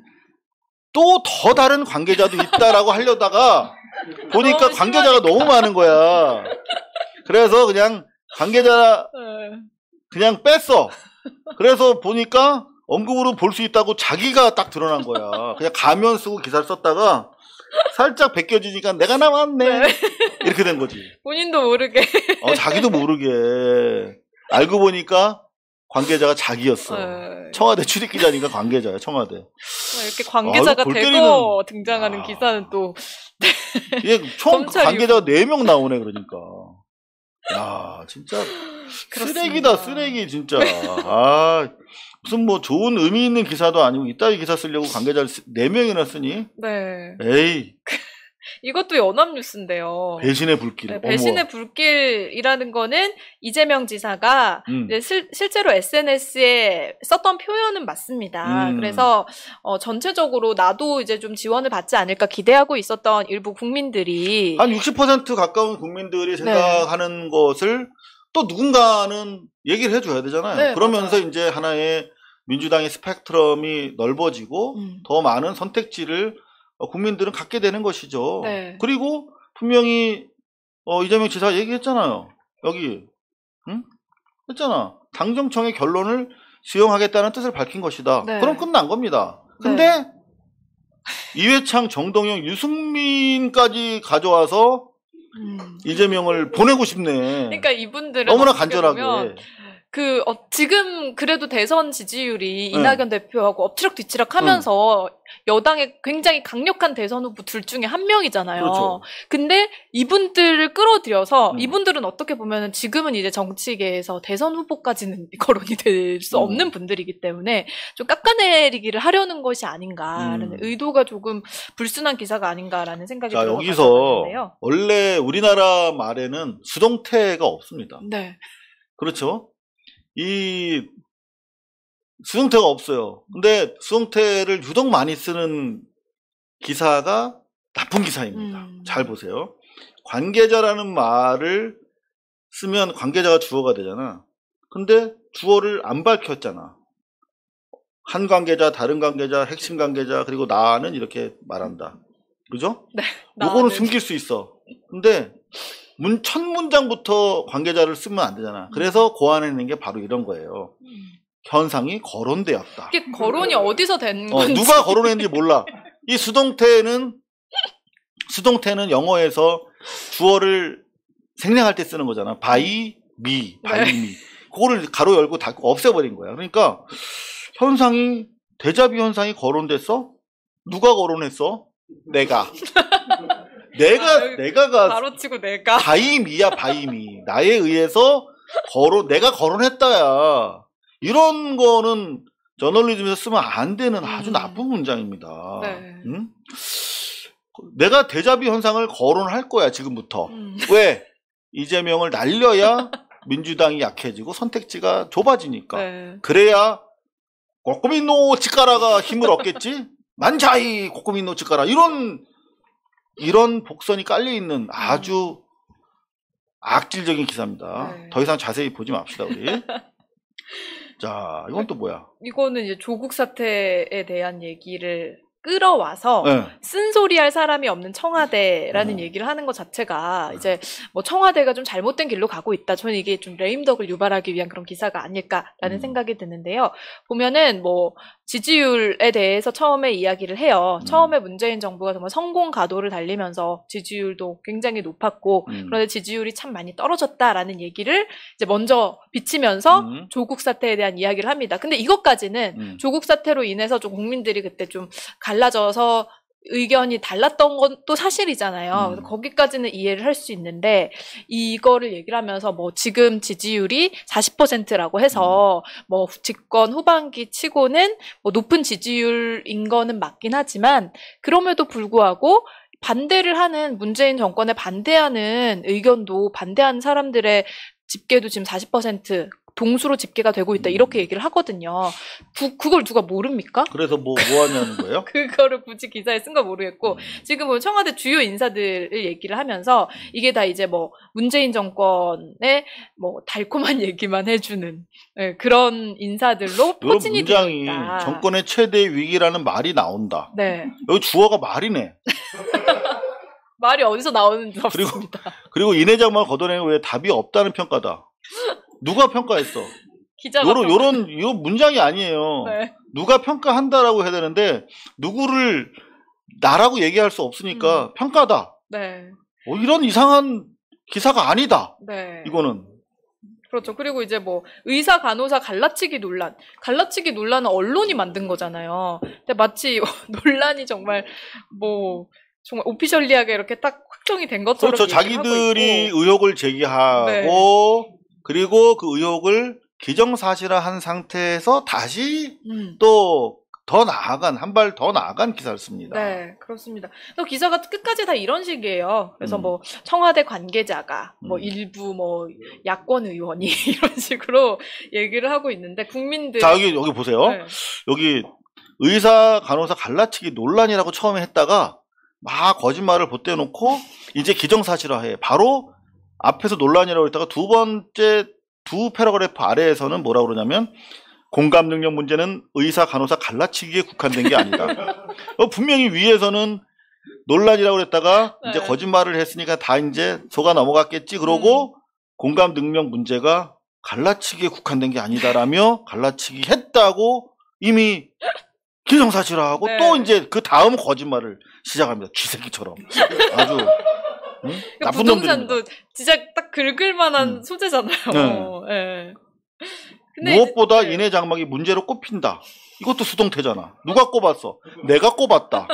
또 더 다른 관계자도 있다라고 하려다가 보니까 관계자가 너무 많은 거야. 그래서 그냥 관계자 그냥 뺐어. 그래서 보니까 언급으로 볼 수 있다고 자기가 딱 드러난 거야. 그냥 가면 쓰고 기사를 썼다가 살짝 벗겨지니까 내가 나왔네. 이렇게 된 거지. 본인도 모르게. 자기도 모르게. 알고 보니까 관계자가 자기였어. 청와대 출입기자니까 관계자야, 청와대. 이렇게 관계자가 골 되고 등장하는 기사는 또. 이게 총 관계자가 4명 나오네, 그러니까. 야, 진짜. 그렇습니다. 쓰레기다, 쓰레기, 진짜. 무슨 뭐 좋은 의미 있는 기사도 아니고 이따위 기사 쓰려고 관계자를 4명이나 쓰니? 네. 에이. 이것도 연합뉴스인데요. 배신의 불길. 네, 배신의 불길이라는 거는 이재명 지사가 이제 실제로 SNS에 썼던 표현은 맞습니다. 그래서 전체적으로 나도 이제 좀 지원을 받지 않을까 기대하고 있었던 일부 국민들이 한 60% 가까운 국민들이 생각하는 것을 또 누군가는 얘기를 해줘야 되잖아요. 네, 그러면서 맞아요. 이제 하나의 민주당의 스펙트럼이 넓어지고 더 많은 선택지를 국민들은 갖게 되는 것이죠. 네. 그리고 분명히 이재명 지사가 얘기했잖아요. 여기 했잖아. 당정청의 결론을 수용하겠다는 뜻을 밝힌 것이다. 네. 그럼 끝난 겁니다. 근데 이회창, 정동영, 유승민까지 가져와서 이재명을 보내고 싶네. 그러니까 이분들은 너무나 간절하게. 지금 그래도 대선 지지율이 이낙연 대표하고 엎치락뒤치락 하면서 여당의 굉장히 강력한 대선 후보 둘 중에 한 명이잖아요. 그렇죠. 근데 이분들을 끌어들여서 이분들은 어떻게 보면 지금은 이제 정치계에서 대선 후보까지는 거론이 될 수 없는 분들이기 때문에 좀 깎아내리기를 하려는 것이 아닌가라는 의도가 조금 불순한 기사가 아닌가라는 생각이 들어요. 여기서 원래 우리나라 말에는 수동태가 없습니다. 네. 그렇죠. 이 수동태가 없어요. 근데 수동태를 유독 많이 쓰는 기사가 나쁜 기사입니다. 잘 보세요. 관계자라는 말을 쓰면 관계자가 주어가 되잖아. 근데 주어를 안 밝혔잖아. 한 관계자, 다른 관계자, 핵심 관계자, 그리고 나는 이렇게 말한다. 그죠? 네. 요거는 숨길 수 있어. 근데 첫 문장부터 관계자를 쓰면 안 되잖아. 그래서 고안해낸 게 바로 이런 거예요. 현상이 거론되었다. 이게 거론이 어디서 된 건지. 누가 거론했는지 몰라. 이 수동태는 영어에서 주어를 생략할 때 쓰는 거잖아. by me. 그거를 가로 열고 닫고 없애버린 거야. 그러니까 대자비 현상이 거론됐어? 누가 거론했어? 내가 바로치고 내가 바이미야, 바이미. 나에 의해서 내가 거론했다야. 이런 거는 저널리즘에서 쓰면 안 되는 아주 나쁜 문장입니다. 네. 응? 내가 대자비 현상을 거론할 거야, 지금부터. 왜? 이재명을 날려야 민주당이 약해지고 선택지가 좁아지니까. 네. 그래야 고꾸민노 치카라가 힘을 얻겠지? 만자이 고꾸민노 치카라. 이런 복선이 깔려있는 아주 악질적인 기사입니다. 네. 더 이상 자세히 보지 맙시다, 우리. 자, 이건 또 뭐야? 이거는 이제 조국 사태에 대한 얘기를 끌어와서 네. 쓴소리할 사람이 없는 청와대라는 얘기를 하는 것 자체가 이제 뭐 청와대가 좀 잘못된 길로 가고 있다. 저는 이게 좀 레임덕을 유발하기 위한 그런 기사가 아닐까라는 생각이 드는데요. 보면은 뭐 지지율에 대해서 처음에 이야기를 해요. 처음에 문재인 정부가 정말 성공 가도를 달리면서 지지율도 굉장히 높았고 그런데 지지율이 참 많이 떨어졌다라는 얘기를 이제 먼저 비치면서 조국 사태에 대한 이야기를 합니다. 근데 이것까지는 조국 사태로 인해서 좀 국민들이 그때 좀 갈라져서 의견이 달랐던 건 또 사실이잖아요. 그래서 거기까지는 이해를 할 수 있는데 이거를 얘기를 하면서 뭐 지금 지지율이 40%라고 해서 뭐 집권 후반기 치고는 뭐 높은 지지율인 거는 맞긴 하지만 그럼에도 불구하고 반대를 하는 문재인 정권에 반대하는 의견도 반대하는 사람들의 집계도 지금 40% 동수로 집계가 되고 있다 이렇게 얘기를 하거든요. 그걸 누가 모릅니까? 그래서 뭐 하냐는 거예요? 그거를 굳이 기사에 쓴 거 모르겠고 지금 뭐 청와대 주요 인사들을 얘기를 하면서 이게 다 이제 뭐 문재인 정권의 뭐 달콤한 얘기만 해주는 그런 인사들로 포진이 되어 문장이 있다. 정권의 최대 위기라는 말이 나온다. 네. 여기 주어가 말이네. 말이 어디서 나오는지 없습니다. 그리고 인해장만 걷어내는 왜 답이 없다는 평가다. 누가 평가했어? 기자가 요런 문장이 아니에요. 네. 누가 평가한다라고 해야 되는데 누구를 나라고 얘기할 수 없으니까 평가다. 네. 이런 이상한 기사가 아니다. 네. 이거는. 그렇죠. 그리고 이제 뭐 의사 간호사 갈라치기 논란은 언론이 만든 거잖아요. 근데 마치 논란이 정말 오피셜리하게 이렇게 딱 확정이 된 것처럼 그렇죠. 자기들이 하고 있고. 의혹을 제기하고 네. 그리고 그 의혹을 기정사실화한 상태에서 다시 또 더 나아간 한 발 더 나아간 기사를 씁니다. 네, 그렇습니다. 그래서 기사가 끝까지 다 이런 식이에요. 그래서 뭐 청와대 관계자가 뭐 일부 뭐 야권 의원이 이런 식으로 얘기를 하고 있는데 국민들 자 여기 보세요. 네. 여기 의사 간호사 갈라치기 논란이라고 처음에 했다가 막 거짓말을 보태놓고 이제 기정사실화해. 바로 앞에서 논란이라고 했다가 두 번째 두 패러그래프 아래에서는 뭐라고 그러냐면 공감 능력 문제는 의사 간호사 갈라치기에 국한된 게 아니다. 분명히 위에서는 논란이라고 그랬다가 이제 네. 거짓말을 했으니까 다 이제 속아 넘어갔겠지. 그러고 공감 능력 문제가 갈라치기에 국한된 게 아니다라며 갈라치기 했다고 이미 기정사실화하고 네. 또 이제 그 다음 거짓말을 시작합니다. 쥐새끼처럼. 아주 나쁜 놈들입니다. 부동산도 진짜 딱 긁을 만한 소재잖아요. 네. 근데 무엇보다 이제, 인해 장막이 문제로 꼽힌다. 이것도 수동태잖아. 누가 꼽았어? 내가 꼽았다.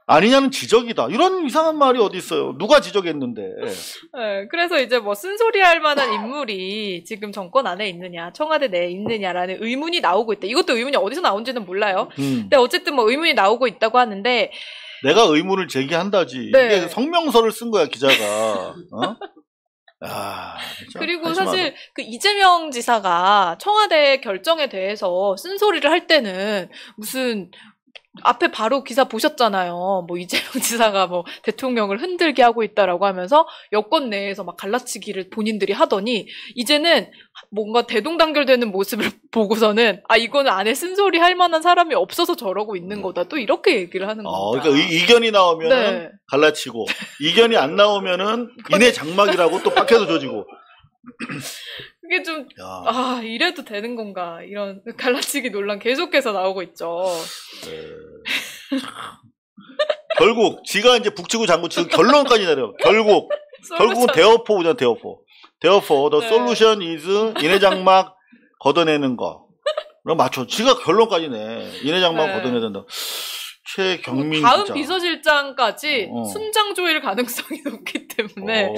아니냐는 지적이다. 이런 이상한 말이 어디 있어요? 누가 지적했는데. 네, 그래서 이제 뭐 쓴소리 할 만한 인물이 지금 정권 안에 있느냐, 청와대 내에 있느냐라는 의문이 나오고 있다. 이것도 의문이 어디서 나온지는 몰라요. 근데 어쨌든 뭐 의문이 나오고 있다고 하는데 내가 의문을 제기한다지. 네. 이게 성명서를 쓴 거야, 기자가. 그리고 한심하다. 사실 그 이재명 지사가 청와대 결정에 대해서 쓴소리를 할 때는 무슨 앞에 바로 기사 보셨잖아요. 뭐 이재명 지사가 뭐 대통령을 흔들게 하고 있다라고 하면서 여권 내에서 막 갈라치기를 본인들이 하더니 이제는 뭔가 대동단결되는 모습을 보고서는 이거는 안에 쓴소리 할 만한 사람이 없어서 저러고 있는 거다. 또 이렇게 얘기를 하는 겁니다. 그러니까 이견이 나오면은 네. 갈라치고 이견이 안 나오면은 인해 장막이라고 또 박혀서 조지고. 그게 좀 이래도 되는 건가 이런 갈라치기 논란 계속해서 나오고 있죠. 결국 지가 이제 북치고 장구치고 결론까지 내려. 결국은 대어포잖아. 대어포. The 네. solution is 인해 장막 걷어내는 거. 그럼 맞춰. 지가 결론까지 내. 인해 장막 걷어내야 된다. 최경민 다음 기자. 비서실장까지 순장 조일 가능성이 높기 때문에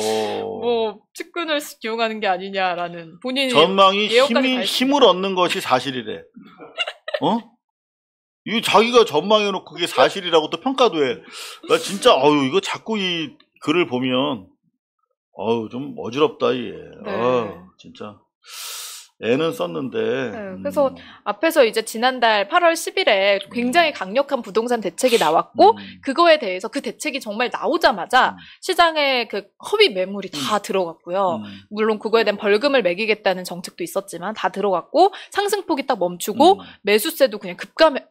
뭐 측근을 기용하는 게 아니냐라는 본인이 전망이 예언까지 힘을 얻는 것이 사실이래. 이 자기가 전망해놓고 그게 사실이라고 또 평가도 해. 나 진짜 이거 자꾸 이 글을 보면 좀 어지럽다 얘. 네. 진짜. 애는 썼는데. 네, 그래서 앞에서 이제 지난달 8월 10일에 굉장히 강력한 부동산 대책이 나왔고 그거에 대해서 그 대책이 정말 나오자마자 시장에 그 허위 매물이 다 들어갔고요. 물론 그거에 대한 벌금을 매기겠다는 정책도 있었지만 다 들어갔고 상승폭이 딱 멈추고 매수세도 그냥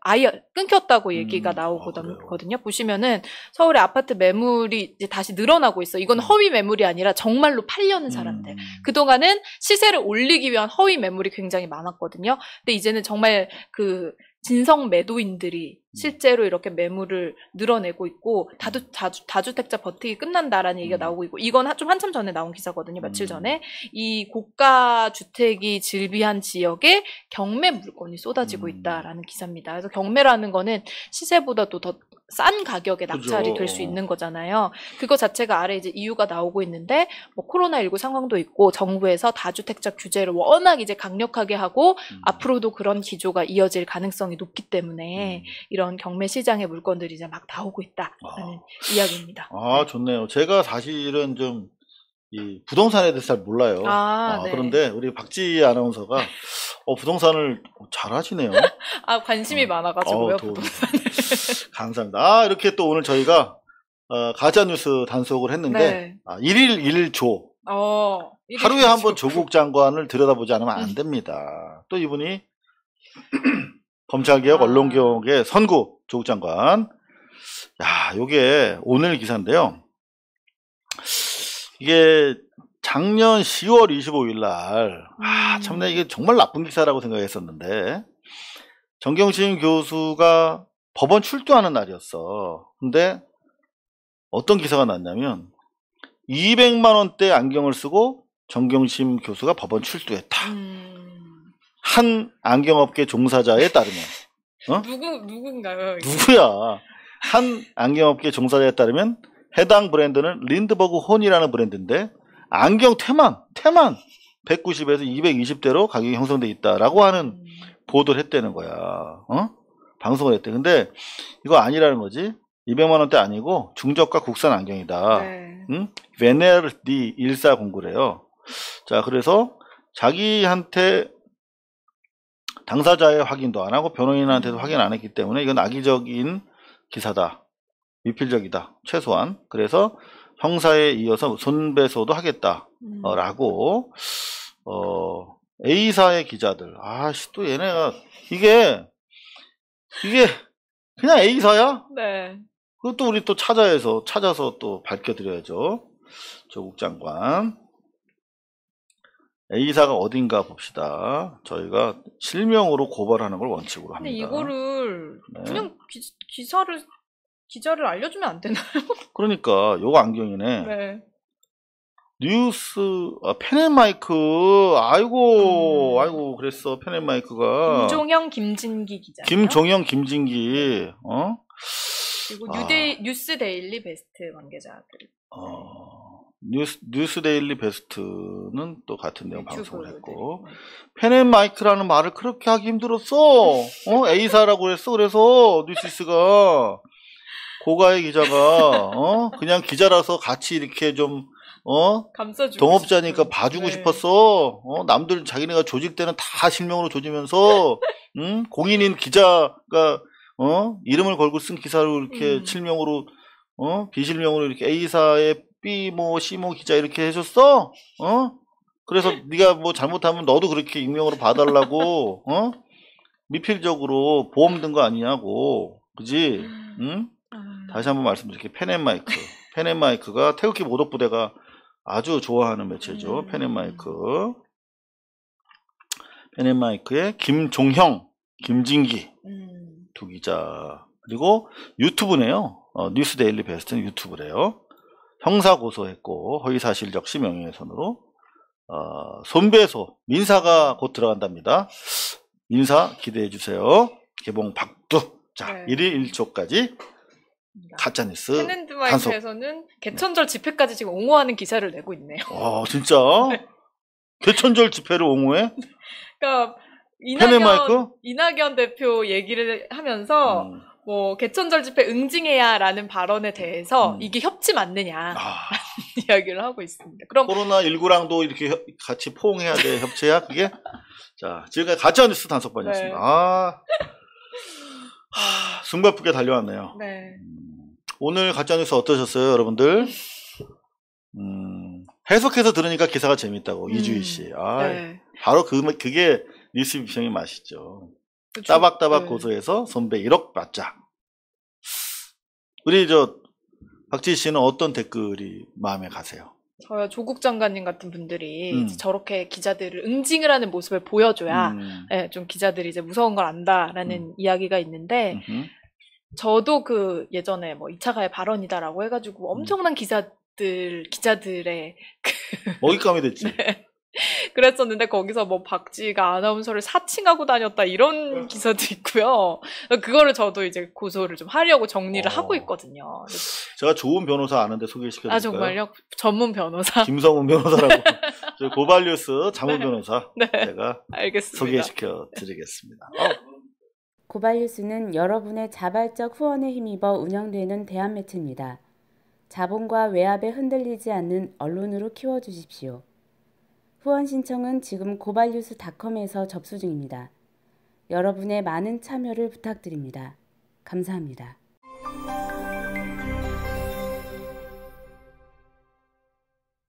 아예 끊겼다고 얘기가 나오거든요. 보시면은 서울의 아파트 매물이 이제 다시 늘어나고 있어. 이건 허위 매물이 아니라 정말로 팔려는 사람들. 그동안은 시세를 올리기 위한 허위 코인 매물이 굉장히 많았거든요. 근데 이제는 정말 그 진성 매도인들이 실제로 이렇게 매물을 늘어내고 있고 다주택자 버티기 끝난다라는 얘기가 나오고 있고 이건 좀 한참 전에 나온 기사거든요. 며칠 전에 이 고가 주택이 즐비한 지역에 경매 물건이 쏟아지고 있다라는 기사입니다. 그래서 경매라는 거는 시세보다도 더 싼 가격에 낙찰이 될 수 있는 거잖아요. 그거 자체가 아래 이제 이유가 나오고 있는데 뭐 코로나19 상황도 있고 정부에서 다주택자 규제를 워낙 이제 강력하게 하고 앞으로도 그런 기조가 이어질 가능성이 높기 때문에 이런 경매 시장의 물건들이 이제 막 나오고 있다라는 이야기입니다. 좋네요. 제가 사실은 좀 이 부동산에 대해서 잘 몰라요. 네. 그런데 우리 박지 아나운서가 부동산을 잘하시네요. 관심이 많아가지고요. 부동산을. 감사합니다. 이렇게 또 오늘 저희가 가짜뉴스 단속을 했는데 1일 1조 하루에 한 번 조국 장관을 들여다보지 않으면 안 됩니다. 또 이분이 검찰개혁 언론개혁의 선구 조국 장관. 요게 오늘 기사인데요. 이게 작년 10월 25일 날 참나 이게 정말 나쁜 기사라고 생각했었는데 정경심 교수가 법원 출두하는 날이었어. 근데 어떤 기사가 났냐면 200만 원대 안경을 쓰고 정경심 교수가 법원 출두했다. 한 안경업계 종사자에 따르면 누군가요? 누구야? 한 안경업계 종사자에 따르면 해당 브랜드는 린드버그 혼이라는 브랜드인데 안경 태만 190에서 220대로 가격이 형성돼 있다라고 하는 보도를 했다는 거야. 방송을 했대. 근데 이거 아니라는 거지. 200만 원대 아니고 중저가 국산 안경이다. 베네르 디 1409래요. 자, 그래서 자기한테 당사자의 확인도 안 하고 변호인한테도 확인 안 했기 때문에 이건 악의적인 기사다. 미필적이다. 최소한. 그래서 형사에 이어서 손배소도 하겠다. 라고 A사의 기자들. 또 얘네가 이게 그냥 A사야? 네. 그것도 우리 또 찾아서 또 밝혀드려야죠. 조국 장관. A사가 어딘가 봅시다. 저희가 실명으로 고발하는 걸 원칙으로 합니다. 근데 이거를 그냥 기자를 알려주면 안 되나요? 그러니까 요거 안경이네. 네. 뉴스 펜앤마이크 아이고 그랬어. 펜앤마이크가 김종영 김진기 기자. 김종영 김진기 그리고 뉴스데일리 베스트 관계자들. 뉴스데일리 베스트는 또 같은 내용 방송을 했고 펜앤마이크라는 말을 그렇게 하기 힘들었어. A사라고 했어. 그래서 뉴시스가 고가의 기자가 그냥 기자라서 같이 이렇게 좀 동업자니까 봐주고 싶었어. 남들 자기네가 조질 때는 다 실명으로 조지면서 공인인 기자가 이름을 걸고 쓴 기사를 이렇게 실명으로 비실명으로 이렇게 A사의 B모 C모 기자 이렇게 해줬어. 그래서 네가 뭐 잘못하면 너도 그렇게 익명으로 봐달라고 미필적으로 보험 든 거 아니냐고. 그지? 다시 한번 말씀드릴게요. 펜앤마이크가 태극기 모독부대가 아주 좋아하는 매체죠. 펜앤마이크의 김종형, 김진기 두 기자. 그리고 유튜브네요. 뉴스데일리 베스트는 유튜브래요. 형사 고소했고 허위사실 적시 명예훼손으로 손배소 민사가 곧 들어간답니다. 민사 기대해 주세요. 개봉 박두. 자, 1일 1조까지 가짜뉴스 단속. 펜앤마이크에서는 개천절 집회까지 지금 옹호하는 기사를 내고 있네요. 진짜? 개천절 집회를 옹호해? 그러니까 이낙연 대표 얘기를 하면서 뭐 개천절 집회 응징해야라는 발언에 대해서 이게 협치 맞느냐 이야기를 하고 있습니다. 그럼 코로나19랑도 이렇게 같이 포옹해야 돼. 협치야 그게? 자, 지금까지 가짜뉴스 단속반이었습니다. 숨가쁘게 달려왔네요. 네. 오늘 가짜뉴스 어떠셨어요, 여러분들? 해석해서 들으니까 기사가 재밌다고, 이주희 씨. 네. 바로 그게 뉴스 비평의 맛이죠. 따박따박 고소해서 손배 1억 받자. 우리 박지희 씨는 어떤 댓글이 마음에 가세요? 저요, 조국 장관님 같은 분들이 이제 저렇게 기자들을 응징을 하는 모습을 보여줘야 예, 좀 기자들이 이제 무서운 걸 안다라는 이야기가 있는데 저도 그 예전에 뭐 2차 가해 발언이다라고 해가지고 엄청난 기자들의 먹잇감이 됐지. 네. 그랬었는데 거기서 뭐 박지가 아나운서를 사칭하고 다녔다 이런 기사도 있고요. 그거를 저도 이제 고소를 좀 하려고 정리를 하고 있거든요. 제가 좋은 변호사 아는데 소개시켜드릴까요? 아 정말요? 전문 변호사? 김성훈 변호사라고. 저희 고발뉴스 자문 변호사 네. 제가 알겠습니다. 소개시켜드리겠습니다. 고발뉴스는 여러분의 자발적 후원에 힘입어 운영되는 대한매체입니다. 자본과 외압에 흔들리지 않는 언론으로 키워주십시오. 후원 신청은 지금 고발뉴스닷컴에서 접수 중입니다. 여러분의 많은 참여를 부탁드립니다. 감사합니다.